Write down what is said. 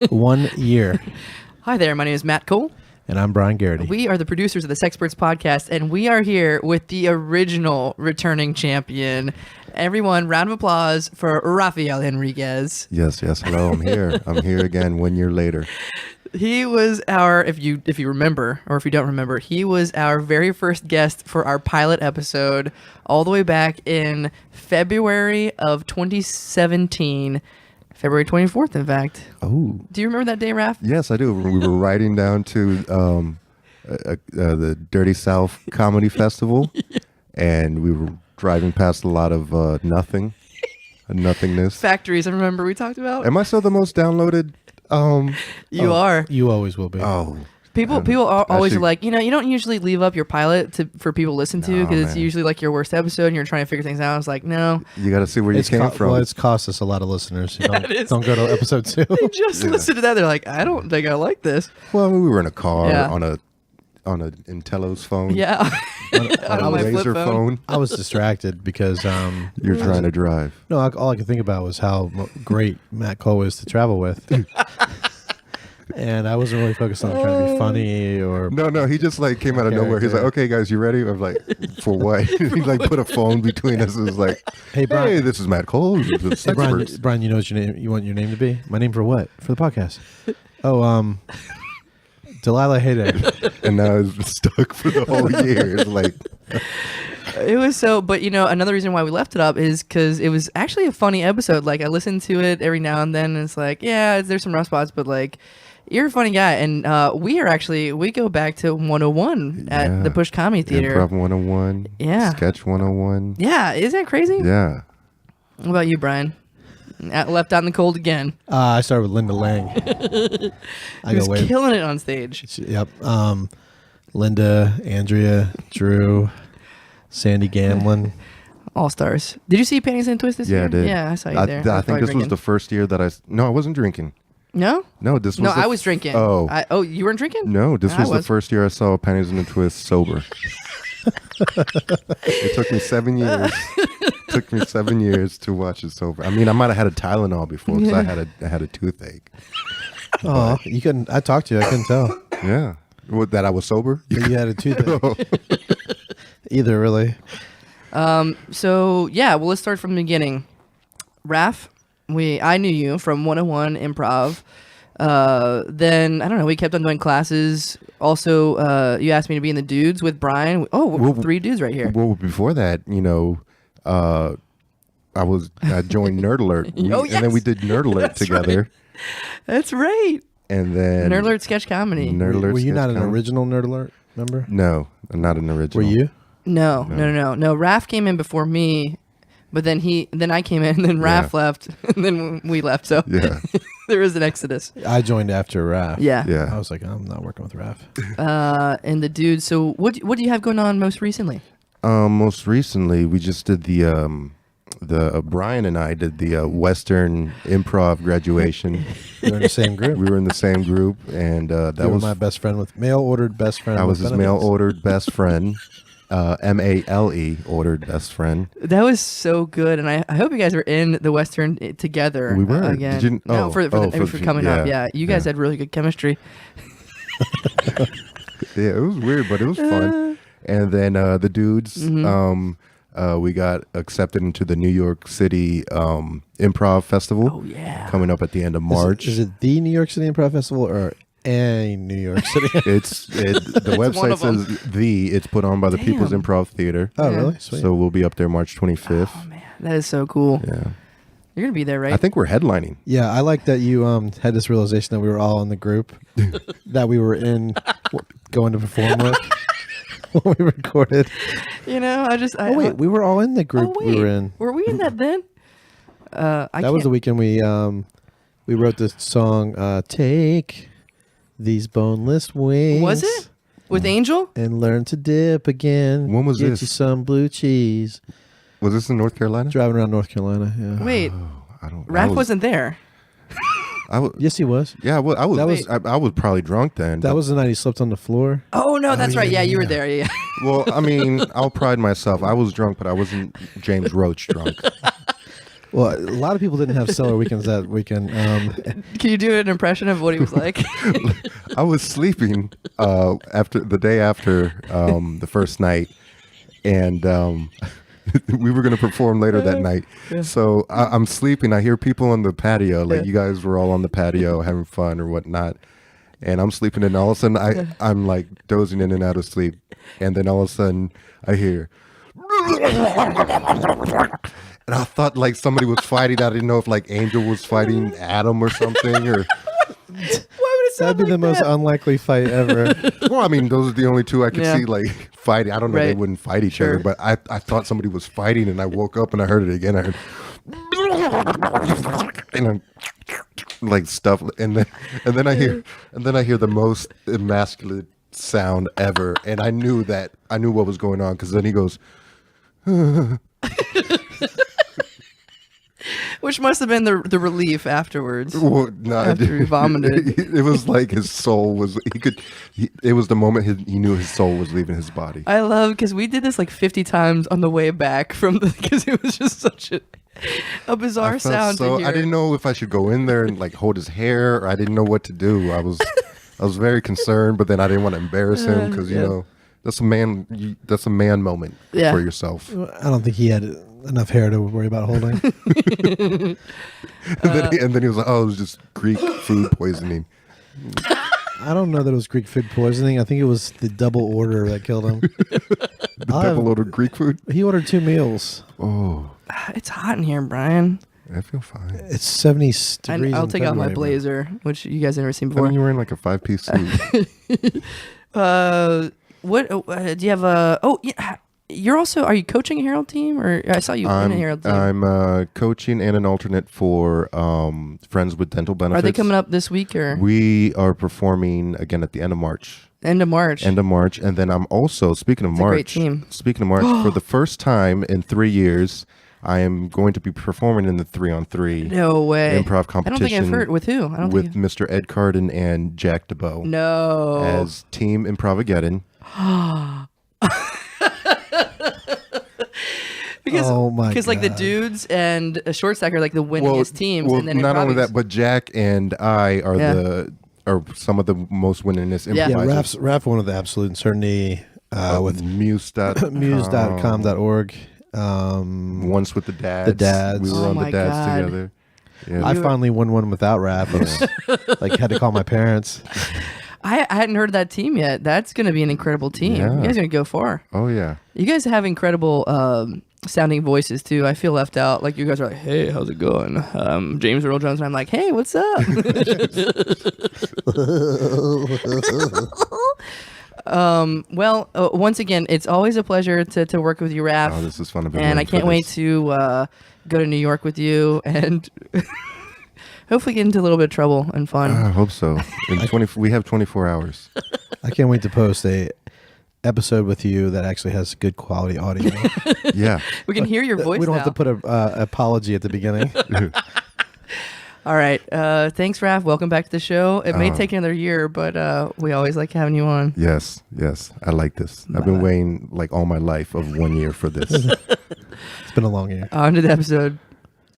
1 year. Hi there, my name is Matt Cole. And I'm Brian Garrity. We are the producers of the Sexperts Podcast, and we are here with the original returning champion. Everyone, round of applause for Rafael Henriquez. Yes. Hello, I'm here. I'm here again 1 year later. He was our, if you remember, or if you don't remember, he was our very first guest for our pilot episode all the way back in February of 2017. February 24th, in fact. Oh. Do you remember that day, Raph? Yes, I do. We were riding down to the Dirty South Comedy Festival, and we were driving past a lot of nothingness. Factories, I remember we talked about. Am I still the most downloaded? You are. You always will be. Oh. People are always like, you don't usually leave up your pilot for people to listen to because it's usually like your worst episode and you're trying to figure things out. It's like, no. You got to see where you came from. Well, it's cost us a lot of listeners. Don't go to episode 2. They just listen to that. They're like, I don't think I like this. Well, we were in a car on a Intello's phone. Yeah. on a my flip Razor phone. I was distracted because You're trying to drive. No, all I could think about was how great Matt Cole is to travel with. And I wasn't really focused on trying to be funny or... No, he just like came out of nowhere. He's like, okay, guys, you ready? I'm like, for what? He like put a phone between us and was like, hey, Brian, this is Matt Cole. Hey, Brian, you know what you want your name to be? My name for what? For the podcast. Oh, Delilah Hayday. And now it's stuck for the whole year. It's like... It was so, but another reason why we left it up is because it was actually a funny episode. Like, I listen to it every now and then, and it's like, yeah, there's some rough spots, but like... You're a funny guy, and we go back to 101 at the Push Comedy Theater. Improv 101. Yeah. Sketch 101. Yeah, isn't that crazy? Yeah. What about you, Brian? Left out in the cold again. I started with Linda Lang. He was killing it on stage. Yep. Linda, Andrea, Drew, Sandy Gamlin. All stars. Did you see Panties in a Twist this year? Yeah, I did. Yeah, I saw you there. I think this was the first year that I wasn't drinking. No? No, this was No, I was drinking. Oh. You weren't drinking? No, this was the first year I saw Panties in a Twist sober. It took me 7 years. To watch it sober. I mean, I might have had a Tylenol before because I had a toothache. Oh, you couldn't. I talked to you. I couldn't tell. Yeah. That I was sober? You had a toothache. Either, really. So, yeah, well, let's start from the beginning. Raph, I knew you from 101 Improv. Then, I don't know, we kept on doing classes. Also, you asked me to be in the Dudes with Brian. Oh, 3 dudes right here. Well, before that, I joined Nerd Alert. And then we did Nerd Alert together. Right. That's right. And then Nerd Alert Sketch Comedy. Were you not an original Nerd Alert member? No, I'm not an original. Were you? No. Raph came in before me. But then I came in, and then Raph left, and then we left. So there was an exodus. I joined after Raph. Yeah. I was like, I'm not working with Raph. And the dude. So what do you have going on most recently? Most recently, we just did the Brian and I did the Western Improv graduation. We were in the same group. We were in the same group, and that was my best friend with mail-ordered best friend. I was his mail-ordered best friend. MALE ordered best friend. That was so good, and I hope you guys were in the Western together. We were again. Did you, no, for coming up. Yeah, you guys had really good chemistry. Yeah, it was weird, but it was fun. And then the Dudes, we got accepted into the New York City Improv Festival. Oh yeah, coming up at the end of March. Is it the New York City Improv Festival or a New York City? The website says it's put on by the People's Improv Theater. Oh, really? Sweet. So we'll be up there March 25th. Oh man, that is so cool. Yeah. You're going to be there, right? I think we're headlining. Yeah, I like that you had this realization that we were all in the group that we were in going to perform with when we recorded. We were all in the group we were in. Were we in that then? That was the weekend we wrote the song, Take These Boneless Wings. Was it? With Angel? And learn to dip again. When was Get this? you some blue cheese. Was this in North Carolina? Driving around North Carolina, yeah. Wait, Raph wasn't there. Yes, he was. Yeah, well, I was probably drunk then. That was the night he slept on the floor. Oh no, that's right. Yeah, you were there. Yeah. Well, I mean, I'll pride myself. I was drunk, but I wasn't James Roach drunk. Well, a lot of people didn't have stellar weekends that weekend. Can you do an impression of what he was like? I was sleeping after the day after the first night, and we were going to perform later that night. Yeah. So I'm sleeping. I hear people on the patio, like you guys were all on the patio having fun or whatnot. And I'm sleeping, and all of a sudden I'm like dozing in and out of sleep. And then all of a sudden I hear, and I thought like somebody was fighting. I didn't know if like Angel was fighting Adam or something, or Why would it sound that'd be like the most that? unlikely fight ever. well, I mean, those are the only two I could see like fighting. I don't know, they Right. wouldn't fight each other, but I thought somebody was fighting, and I woke up and I heard it again. I heard and I'm like stuff, and then I hear the most emasculate sound ever, and I knew what was going on, because then he goes, Which must have been the relief afterwards. well, no, After he vomited. It was like his soul was. It was the moment he knew his soul was leaving his body. I love because we did this like 50 times on the way back from because it was just such a bizarre I felt sound to hear. I didn't know if I should go in there and like hold his hair, or I didn't know what to do. I was very concerned, but then I didn't want to embarrass him, because you know that's a man moment for yourself. I don't think he had enough hair to worry about holding. And then he was like, "Oh, it was just Greek food poisoning." I don't know that it was Greek food poisoning. I think it was the double order that killed him. The double ordered Greek food. He ordered 2 meals. Oh, It's hot in here, Brian. I feel fine. It's 70 degrees. I'll in take out my February, blazer, which you guys have never seen I before. mean, you're wearing like a 5-piece suit. What do you have a? Oh, yeah. You're also. Are you coaching a Herald team, or I saw you in a Herald team? I'm coaching and an alternate for Friends with Dental Benefits. Are they coming up this week or We are performing again at the end of March. end of March? End of March, and then I'm also speaking of It's a March. great team. Speaking of March, for the first time in 3 years, I am going to be performing in the 3-on-3 No way. improv I competition. don't think I've heard with who. I don't with think. Mr. Ed Carden and Jack DeBoe No. as Team Improvageddon. Because Oh my like the God. dudes and a short stack are like the winningest teams, well, and then not only improvis- that, but Jack and I are Yeah. are some of the most winningest Yeah. Yeah, improvisers. Raph won with absolute certainty with Muse.com. muse.com.org. Once with the dads. dads. We were Oh on my the dads God. together. Yeah. I finally won one without Raph. I was, like, had to call my parents. I hadn't heard of that team yet. That's going to be an incredible team. Yeah. You guys are going to go far. Oh yeah. You guys have incredible sounding voices too. I feel left out. Like you guys are like, "Hey, how's it going?" James Earl Jones, and I'm like, "Hey, what's up?" Well, once again, it's always a pleasure to work with you, Raph. Oh, this is fun. I've been And I waiting for can't wait this. to go to New York with you and hopefully get into a little bit of trouble and fun. I hope so. We have 24 hours. I can't wait to post a episode with you that actually has good quality audio. Yeah. We can hear your voice We don't now. have to put a apology at the beginning. All right. Thanks, Raph. Welcome back to the show. It may take another year, but we always like having you on. Yes. I like this. I've been waiting like all my life of 1 year for this. It's been a long year. On to the episode.